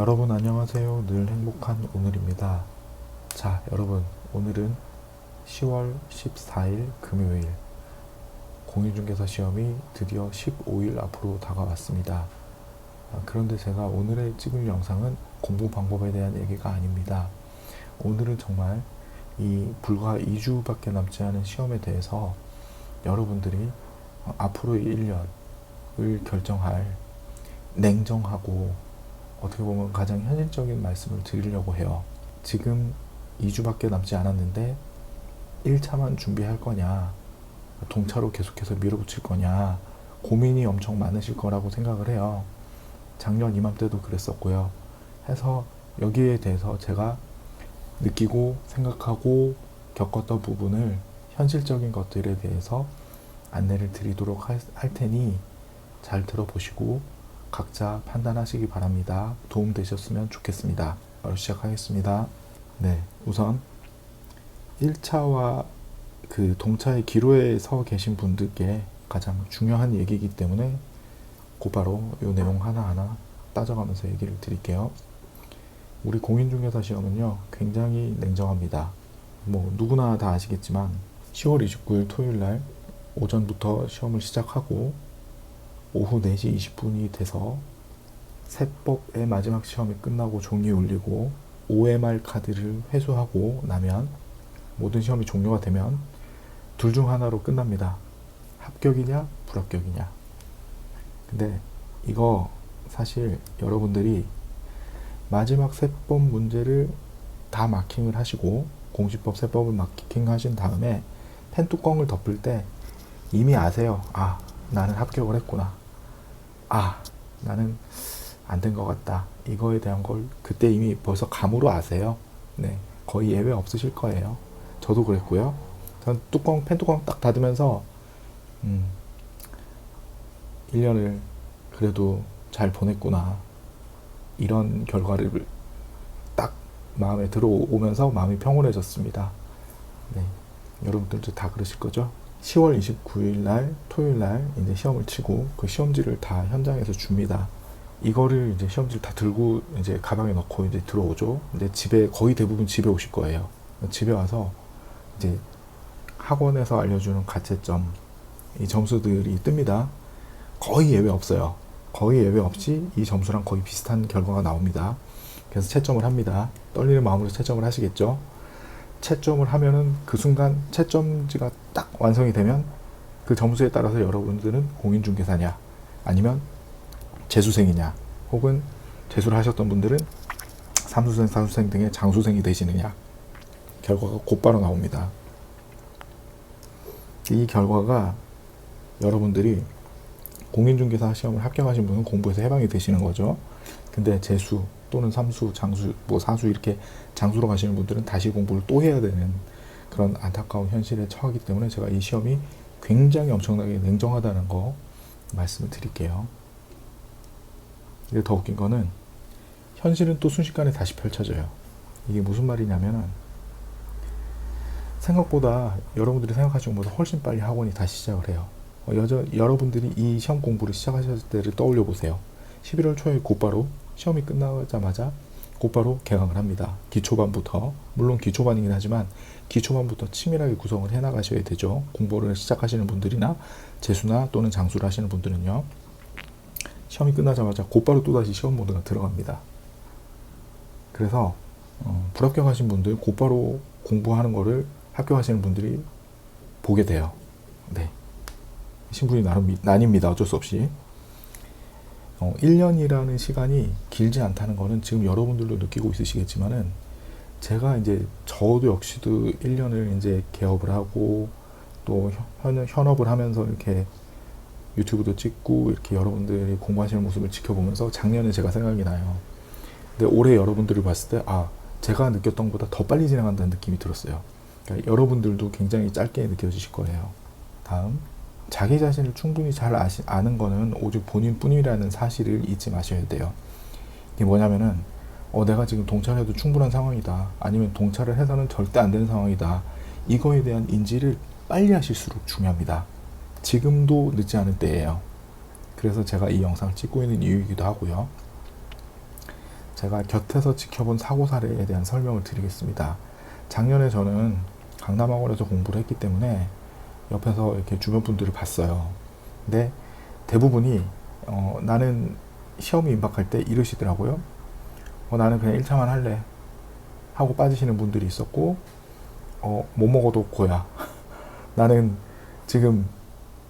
여러분 안녕하세요. 늘 행복한 오늘입니다. 자, 여러분 오늘은 10월 14일 금요일 공인중개사 시험이 드디어 15일 앞으로 다가왔습니다. 그런데 제가 오늘의 찍을 영상은 공부 방법에 대한 얘기가 아닙니다. 오늘은 정말 이 불과 2주밖에 남지 않은 시험에 대해서 여러분들이 앞으로의 1년을 결정할 냉정하고 어떻게 보면 가장 현실적인 말씀을 드리려고 해요. 지금 2주밖에 남지 않았는데 1차만 준비할 거냐, 동차로 계속해서 밀어붙일 거냐, 고민이 엄청 많으실 거라고 생각을 해요. 작년 이맘때도 그랬었고요. 해서 여기에 대해서 제가 느끼고 생각하고 겪었던 부분을 현실적인 것들에 대해서 안내를 드리도록 할 테니 잘 들어보시고 각자 판단하시기 바랍니다. 도움 되셨으면 좋겠습니다. 바로 시작하겠습니다. 네, 우선 1차와 그 동차의 기로에 서 계신 분들께 가장 중요한 얘기이기 때문에 곧바로 이 내용 하나하나 따져가면서 얘기를 드릴게요. 우리 공인중개사 시험은요, 굉장히 냉정합니다. 뭐 누구나 다 아시겠지만 10월 29일 토요일 날 오전부터 시험을 시작하고 오후 4시 20분이 돼서 세법의 마지막 시험이 끝나고 종이 울리고 OMR 카드를 회수하고 나면 모든 시험이 종료가 되면 둘 중 하나로 끝납니다. 합격이냐 불합격이냐. 근데 이거 사실 여러분들이 마지막 세법 문제를 다 마킹을 하시고 공시법 세법을 마킹하신 다음에 펜 뚜껑을 덮을 때 이미 아세요. 아, 나는 합격을 했구나. 아, 나는 안 된 것 같다. 이거에 대한 걸 그때 이미 벌써 감으로 아세요. 네, 거의 예외 없으실 거예요. 저도 그랬고요. 전 펜 뚜껑 딱 닫으면서 1년을 그래도 잘 보냈구나. 이런 결과를 딱 마음에 들어오면서 마음이 평온해졌습니다. 네, 여러분들도 다 그러실 거죠? 10월 29일 날 토요일 날 이제 시험을 치고 그 시험지를 다 현장에서 줍니다. 이거를 이제 시험지를 다 들고 이제 가방에 넣고 이제 들어오죠. 근데 집에 거의 대부분 집에 오실 거예요. 집에 와서 이제 학원에서 알려주는 가채점 이 점수들이 뜹니다. 거의 예외 없어요. 거의 예외 없이 이 점수랑 거의 비슷한 결과가 나옵니다. 그래서 채점을 합니다. 떨리는 마음으로 채점을 하시겠죠. 채점을 하면은 그 순간 채점지가 딱 완성이 되면 그 점수에 따라서 여러분들은 공인중개사냐 아니면 재수생이냐 혹은 재수를 하셨던 분들은 삼수생, 사수생 등의 장수생이 되시느냐 결과가 곧바로 나옵니다. 이 결과가 여러분들이 공인중개사 시험을 합격하신 분은 공부에서 해방이 되시는 거죠. 근데 재수 또는 삼수, 장수, 뭐 사수 이렇게 장수로 가시는 분들은 다시 공부를 또 해야 되는 그런 안타까운 현실에 처하기 때문에 제가 이 시험이 굉장히 엄청나게 냉정하다는 거 말씀을 드릴게요. 근데 더 웃긴 거는 현실은 또 순식간에 다시 펼쳐져요. 이게 무슨 말이냐면은 생각보다 여러분들이 생각하시는 것보다 훨씬 빨리 학원이 다시 시작을 해요. 여러분들이 이 시험 공부를 시작하셨을 때를 떠올려 보세요. 11월 초에 곧바로 시험이 끝나자마자 곧바로 개강을 합니다. 기초반부터. 물론 기초반이긴 하지만 기초반부터 치밀하게 구성을 해나가셔야 되죠. 공부를 시작하시는 분들이나 재수나 또는 장수를 하시는 분들은요. 시험이 끝나자마자 곧바로 또다시 시험 모드가 들어갑니다. 그래서 불합격하신 분들 곧바로 공부하는 거를 합격하시는 분들이 보게 돼요. 네, 신분이 나뉩니다. 어쩔 수 없이. 1년이라는 시간이 길지 않다는 거는 지금 여러분들도 느끼고 있으시겠지만은 제가 이제 저도 역시도 1년을 이제 개업을 하고 또 현업을 하면서 이렇게 유튜브도 찍고 이렇게 여러분들이 공부하시는 모습을 지켜보면서 작년에 제가 생각이 나요. 근데 올해 여러분들을 봤을 때 제가 느꼈던 것보다 더 빨리 진행한다는 느낌이 들었어요. 그러니까 여러분들도 굉장히 짧게 느껴지실 거예요. 다음, 자기 자신을 충분히 잘 아는 거는 오직 본인뿐이라는 사실을 잊지 마셔야 돼요. 이게 뭐냐면은 내가 지금 동차를 해도 충분한 상황이다. 아니면 동차를 해서는 절대 안 되는 상황이다. 이거에 대한 인지를 빨리 하실수록 중요합니다. 지금도 늦지 않은 때예요. 그래서 제가 이 영상을 찍고 있는 이유이기도 하고요. 제가 곁에서 지켜본 사고 사례에 대한 설명을 드리겠습니다. 작년에 저는 강남학원에서 공부를 했기 때문에 옆에서 이렇게 주변 분들을 봤어요. 근데 대부분이 나는 시험이 임박할 때 이러시더라고요. 나는 그냥 1차만 할래 하고 빠지시는 분들이 있었고, 못 먹어도 고야. 나는 지금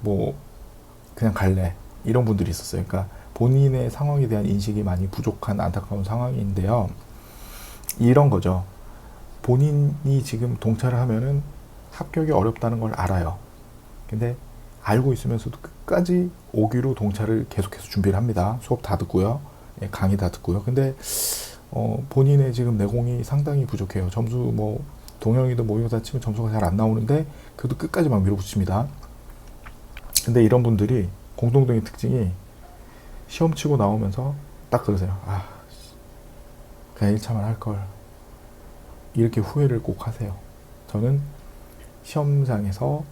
뭐 그냥 갈래. 이런 분들이 있었어요. 그러니까 본인의 상황에 대한 인식이 많이 부족한 안타까운 상황인데요. 이런 거죠. 본인이 지금 동차를 하면은 합격이 어렵다는 걸 알아요. 근데 알고 있으면서도 끝까지 오기로 동차를 계속해서 준비를 합니다. 수업 다 듣고요. 강의 다 듣고요. 근데 본인의 지금 내공이 상당히 부족해요. 점수 뭐 동영이든 모의고사 치면 점수가 잘 안 나오는데 그래도 끝까지 막 밀어붙입니다. 근데 이런 분들이 공통적인 특징이 시험 치고 나오면서 딱 그러세요. 그냥 1차만 할 걸. 이렇게 후회를 꼭 하세요. 저는 시험장에서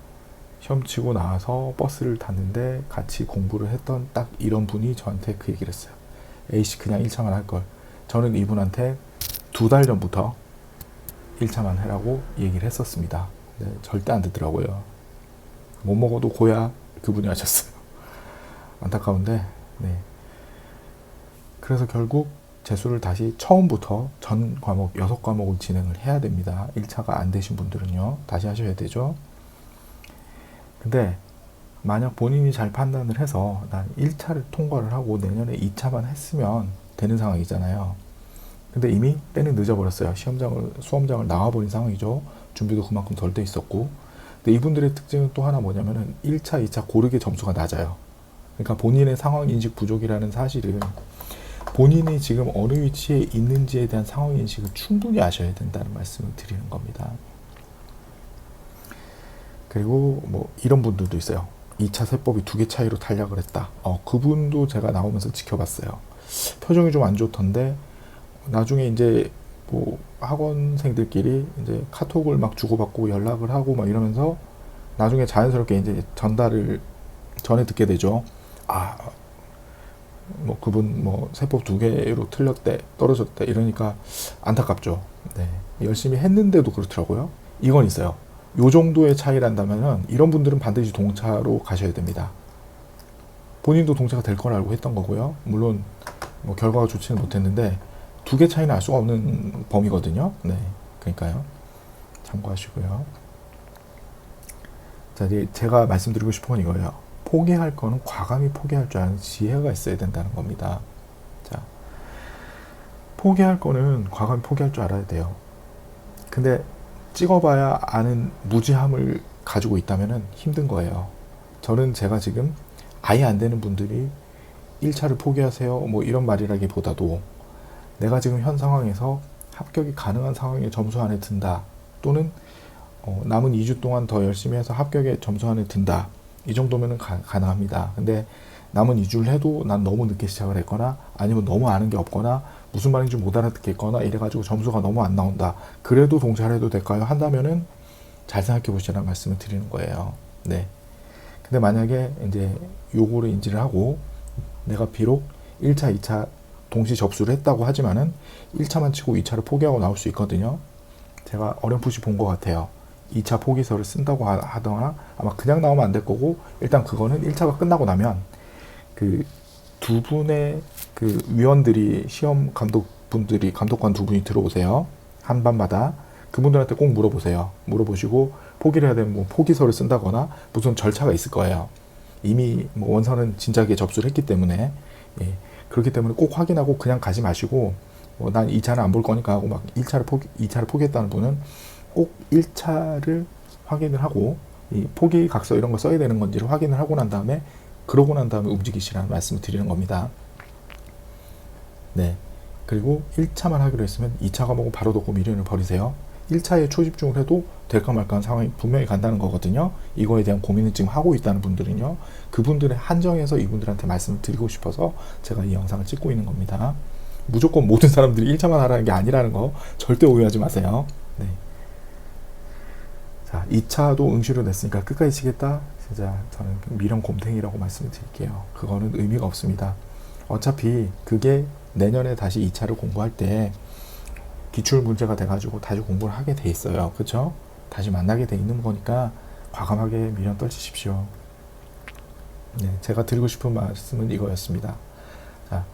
시험 치고 나와서 버스를 탔는데 같이 공부를 했던 딱 이런 분이 저한테 그 얘기를 했어요. A씨 그냥 1차만 할 걸. 저는 이분한테 2달 전부터 1차만 해라고 얘기를 했었습니다. 네, 절대 안 듣더라고요. 못 먹어도 고야 그분이 하셨어요. 안타까운데, 네. 그래서 결국 재수를 다시 처음부터 전 과목 6과목을 진행을 해야 됩니다. 1차가 안 되신 분들은요. 다시 하셔야 되죠. 근데 만약 본인이 잘 판단을 해서 난 1차를 통과를 하고 내년에 2차만 했으면 되는 상황이잖아요. 근데 이미 때는 늦어버렸어요. 수험장을 나와버린 상황이죠. 준비도 그만큼 덜 돼 있었고. 근데 이분들의 특징은 또 하나 뭐냐면은 1차, 2차 고르게 점수가 낮아요. 그러니까 본인의 상황 인식 부족이라는 사실은 본인이 지금 어느 위치에 있는지에 대한 상황 인식을 충분히 아셔야 된다는 말씀을 드리는 겁니다. 그리고 뭐 이런 분들도 있어요. 2차 세법이 2개 차이로 탈락을 했다. 그분도 제가 나오면서 지켜봤어요. 표정이 좀 안 좋던데 나중에 이제 뭐 학원생들끼리 이제 카톡을 막 주고받고 연락을 하고 막 이러면서 나중에 자연스럽게 이제 전달을 전해 듣게 되죠. 뭐 그분 뭐 세법 2개로 틀렸대, 떨어졌대 이러니까 안타깝죠. 네. 열심히 했는데도 그렇더라고요. 이건 있어요. 요 정도의 차이란다면은 이런 분들은 반드시 동차로 가셔야 됩니다. 본인도 동차가 될 걸 알고 했던 거고요. 물론 뭐 결과가 좋지는 못했는데 2개 차이는 알 수가 없는 범위거든요. 네, 그러니까요. 참고하시고요. 자, 이제 제가 말씀드리고 싶은 건 이거예요. 포기할 거는 과감히 포기할 줄 아는 지혜가 있어야 된다는 겁니다. 자, 포기할 거는 과감히 포기할 줄 알아야 돼요. 근데 찍어봐야 아는 무지함을 가지고 있다면 힘든 거예요. 저는 제가 지금 아예 안 되는 분들이 1차를 포기하세요 뭐 이런 말이라기보다도 내가 지금 현 상황에서 합격이 가능한 상황에 점수 안에 든다, 또는 남은 2주 동안 더 열심히 해서 합격의 점수 안에 든다, 이 정도면 가능합니다. 근데 남은 2주를 해도 난 너무 늦게 시작을 했거나 아니면 너무 아는 게 없거나 무슨 말인지 못 알아듣겠거나 이래가지고 점수가 너무 안 나온다, 그래도 동차를 해도 될까요? 한다면은 잘 생각해 보시라는 말씀을 드리는 거예요. 네. 근데 만약에 이제 요거를 인지를 하고 내가 비록 1차, 2차 동시 접수를 했다고 하지만은 1차만 치고 2차를 포기하고 나올 수 있거든요. 제가 어렴풋이 본 것 같아요. 2차 포기서를 쓴다고 하거나 아마 그냥 나오면 안 될 거고, 일단 그거는 1차가 끝나고 나면 그 두 분의 그 위원들이, 시험 감독분들이, 감독관 두 분이 들어오세요. 한 반마다. 그분들한테 꼭 물어보세요. 물어보시고 포기를 해야 되면 뭐 포기서를 쓴다거나 무슨 절차가 있을 거예요. 이미 뭐 원서는 진작에 접수를 했기 때문에. 예. 그렇기 때문에 꼭 확인하고 그냥 가지 마시고, 난 2차는 안 볼 거니까 하고 막 2차를 포기했다는 분은 꼭 1차를 확인을 하고, 이 포기 각서 이런 거 써야 되는 건지를 확인을 하고 난 다음에, 그러고 난 다음에 움직이시라는 말씀을 드리는 겁니다. 네. 그리고 1차만 하기로 했으면 2차 과목은 바로 덮고 미련을 버리세요. 1차에 초집중을 해도 될까 말까 하는 상황이 분명히 간다는 거거든요. 이거에 대한 고민을 지금 하고 있다는 분들은요, 그분들의 한정에서 이분들한테 말씀을 드리고 싶어서 제가 이 영상을 찍고 있는 겁니다. 무조건 모든 사람들이 1차만 하라는 게 아니라는 거 절대 오해하지 마세요. 네. 자, 2차도 응시로 냈으니까 끝까지 치겠다? 진짜 저는 미련 곰탱이라고 말씀을 드릴게요. 그거는 의미가 없습니다. 어차피 그게 내년에 다시 2차를 공부할 때 기출 문제가 돼가지고 다시 공부를 하게 돼 있어요. 그쵸? 다시 만나게 돼 있는 거니까 과감하게 미련 떨치십시오. 네, 제가 드리고 싶은 말씀은 이거였습니다. 자,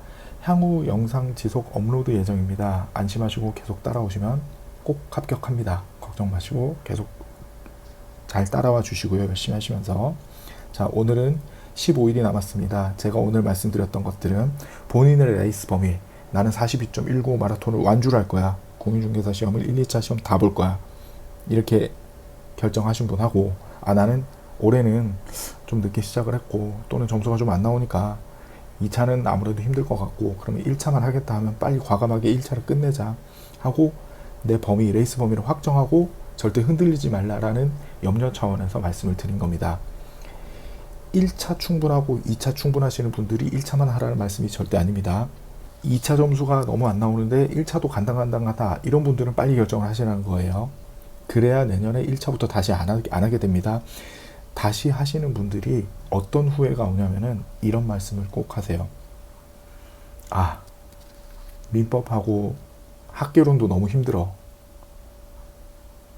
향후 영상 지속 업로드 예정입니다. 안심하시고 계속 따라오시면 꼭 합격합니다. 걱정 마시고 계속 잘 따라와 주시고요. 열심히 하시면서. 자, 오늘은 15일이 남았습니다. 제가 오늘 말씀드렸던 것들은 본인의 레이스 범위, 나는 42.195 마라톤을 완주를 할 거야. 공인중개사 시험을 1, 2차 시험 다 볼 거야. 이렇게 결정하신 분하고, 나는 올해는 좀 늦게 시작을 했고 또는 점수가 좀 안 나오니까 2차는 아무래도 힘들 것 같고 그러면 1차만 하겠다 하면 빨리 과감하게 1차를 끝내자 하고 내 범위, 레이스 범위를 확정하고 절대 흔들리지 말라라는 염려 차원에서 말씀을 드린 겁니다. 1차 충분하고 2차 충분하시는 분들이 1차만 하라는 말씀이 절대 아닙니다. 2차 점수가 너무 안 나오는데 1차도 간당간당하다 이런 분들은 빨리 결정을 하시라는 거예요. 그래야 내년에 1차부터 다시 안 하게 됩니다. 다시 하시는 분들이 어떤 후회가 오냐면은 이런 말씀을 꼭 하세요. 민법하고 학개론도 너무 힘들어.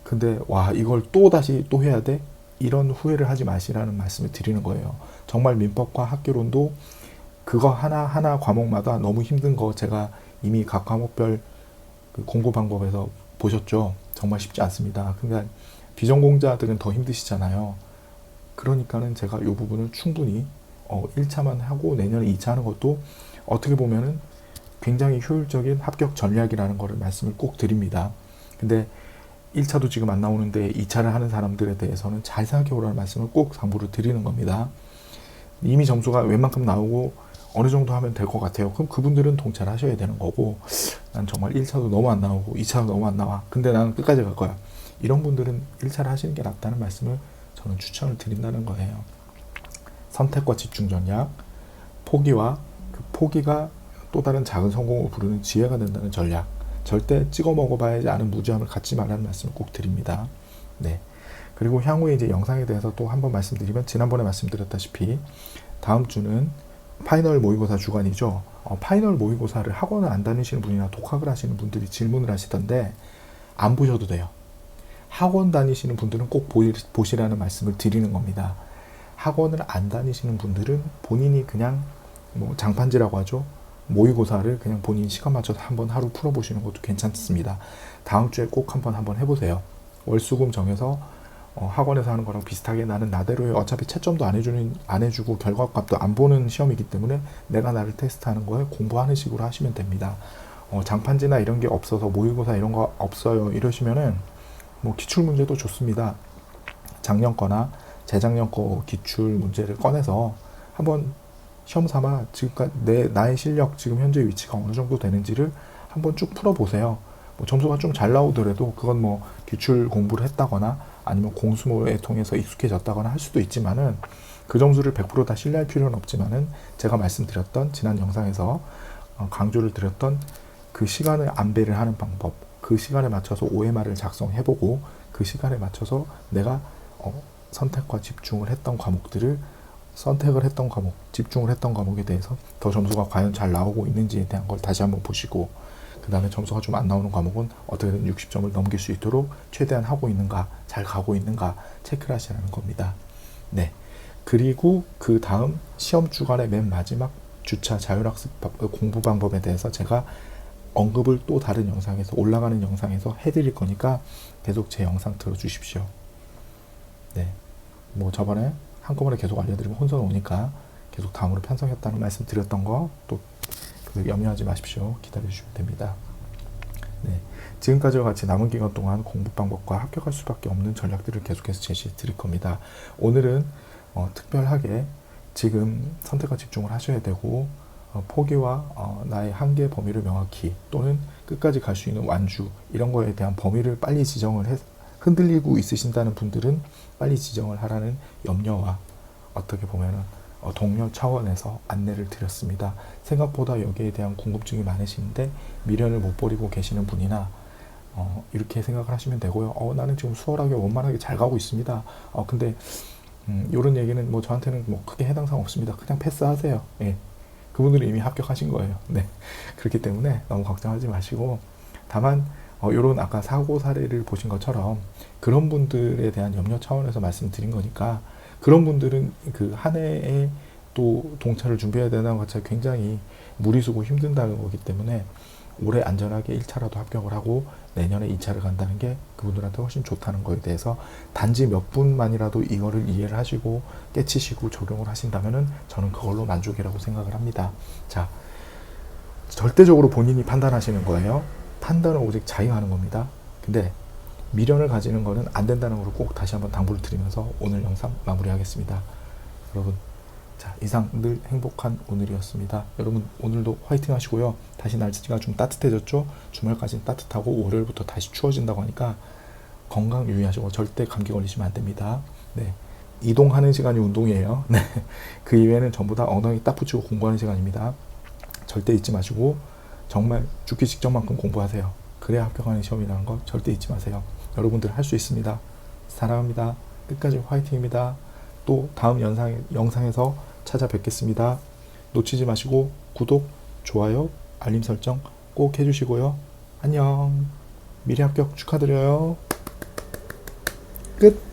근데 이걸 또 다시 또 해야 돼? 이런 후회를 하지 마시라는 말씀을 드리는 거예요. 정말 민법과 학개론도 그거 하나하나 과목마다 너무 힘든 거 제가 이미 각 과목별 그 공부 방법에서 보셨죠? 정말 쉽지 않습니다. 그러니까 비전공자들은 더 힘드시잖아요. 그러니까는 제가 이 부분을 충분히 1차만 하고 내년에 2차 하는 것도 어떻게 보면은 굉장히 효율적인 합격 전략이라는 거를 말씀을 꼭 드립니다. 근데 1차도 지금 안 나오는데 2차를 하는 사람들에 대해서는 잘 생각해 보라는 말씀을 꼭 당부를 드리는 겁니다. 이미 점수가 웬만큼 나오고 어느 정도 하면 될 것 같아요. 그럼 그분들은 통찰 하셔야 되는 거고, 난 정말 1차도 너무 안 나오고 2차도 너무 안 나와. 근데 나는 끝까지 갈 거야. 이런 분들은 1차를 하시는 게 낫다는 말씀을 저는 추천을 드린다는 거예요. 선택과 집중 전략, 포기와 그 포기가 또 다른 작은 성공을 부르는 지혜가 된다는 전략. 절대 찍어 먹어봐야지 않은 무지함을 갖지 말라는 말씀을 꼭 드립니다. 네. 그리고 향후에 이제 영상에 대해서 또 한번 말씀드리면, 지난번에 말씀드렸다시피 다음 주는 파이널 모의고사 주간이죠. 파이널 모의고사를 학원을 안 다니시는 분이나 독학을 하시는 분들이 질문을 하시던데 안 보셔도 돼요. 학원 다니시는 분들은 꼭 보시라는 말씀을 드리는 겁니다. 학원을 안 다니시는 분들은 본인이 그냥 장판지라고 하죠. 모의고사를 그냥 본인 시간 맞춰서 한번 하루 풀어보시는 것도 괜찮습니다. 다음 주에 꼭 한번 해보세요. 월수금 정해서 학원에서 하는 거랑 비슷하게 나는 나대로 어차피 채점도 안 해주고 결과값도 안 보는 시험이기 때문에 내가 나를 테스트하는 거에 공부하는 식으로 하시면 됩니다. 장판지나 이런 게 없어서 모의고사 이런 거 없어요 이러시면은 기출 문제도 좋습니다. 작년 거나 재작년 거 기출 문제를 꺼내서 한번 시험 삼아 지금까지 나의 실력 지금 현재 위치가 어느 정도 되는지를 한번 쭉 풀어보세요. 점수가 좀 잘 나오더라도 그건 기출 공부를 했다거나 아니면 공수모에 통해서 익숙해졌다거나 할 수도 있지만은 그 점수를 100% 다 신뢰할 필요는 없지만은 제가 말씀드렸던 지난 영상에서 강조를 드렸던 그 시간을 안배를 하는 방법, 그 시간에 맞춰서 OMR을 작성해보고 그 시간에 맞춰서 내가 선택과 집중을 했던 과목들을 선택을 했던 과목, 집중을 했던 과목에 대해서 더 점수가 과연 잘 나오고 있는지에 대한 걸 다시 한번 보시고, 그 다음에 점수가 좀 안 나오는 과목은 어떻게든 60점을 넘길 수 있도록 최대한 하고 있는가, 잘 가고 있는가 체크를 하시라는 겁니다. 네. 그리고 그 다음 시험 주간의 맨 마지막 주차 자율학습 공부 방법에 대해서 제가 언급을 또 다른 영상에서 올라가는 영상에서 해드릴 거니까 계속 제 영상 들어주십시오. 네. 저번에 한꺼번에 계속 알려드리면 혼선 오니까 계속 다음으로 편성했다는 말씀 드렸던 거 또 염려하지 마십시오. 기다려주시면 됩니다. 네. 지금까지와 같이 남은 기간 동안 공부 방법과 합격할 수밖에 없는 전략들을 계속해서 제시해 드릴 겁니다. 오늘은 특별하게 지금 선택과 집중을 하셔야 되고 포기와 나의 한계 범위를 명확히 또는 끝까지 갈 수 있는 완주 이런 거에 대한 범위를 빨리 지정을 흔들리고 있으신다는 분들은 빨리 지정을 하라는 염려와 어떻게 보면은 동료 차원에서 안내를 드렸습니다. 생각보다 여기에 대한 궁금증이 많으신데 미련을 못 버리고 계시는 분이나 이렇게 생각을 하시면 되고요. 나는 지금 수월하게 원만하게 잘 가고 있습니다. 근데 이런 얘기는 저한테는 크게 해당 사항 없습니다. 그냥 패스하세요. 예. 그분들은 이미 합격하신 거예요. 네. 그렇기 때문에 너무 걱정하지 마시고, 다만 이런 아까 사고 사례를 보신 것처럼 그런 분들에 대한 염려 차원에서 말씀드린 거니까, 그런 분들은 그 한 해에 또 동차를 준비해야 되는 것 자체가 굉장히 무리수고 힘든다는 거기 때문에 올해 안전하게 1차라도 합격을 하고 내년에 2차를 간다는 게 그분들한테 훨씬 좋다는 거에 대해서 단지 몇 분만이라도 이거를 이해를 하시고 깨치시고 적용을 하신다면은 저는 그걸로 만족이라고 생각을 합니다. 자, 절대적으로 본인이 판단하시는 거예요. 판단은 오직 자유하는 겁니다. 근데 미련을 가지는 거는 안 된다는 걸 꼭 다시 한번 당부를 드리면서 오늘 영상 마무리하겠습니다. 여러분, 자, 이상 늘 행복한 오늘이었습니다. 여러분, 오늘도 화이팅 하시고요. 다시 날씨가 좀 따뜻해졌죠? 주말까지는 따뜻하고 월요일부터 다시 추워진다고 하니까 건강 유의하시고 절대 감기 걸리시면 안 됩니다. 네. 이동하는 시간이 운동이에요. 네. 그 이외에는 전부 다 엉덩이 딱 붙이고 공부하는 시간입니다. 절대 잊지 마시고 정말 죽기 직전만큼 공부하세요. 그래야 합격하는 시험이라는 거 절대 잊지 마세요. 여러분들 할 수 있습니다. 사랑합니다. 끝까지 화이팅입니다. 또 다음 영상에서 찾아뵙겠습니다. 놓치지 마시고 구독, 좋아요, 알림 설정 꼭 해주시고요. 안녕. 미래 합격 축하드려요. 끝.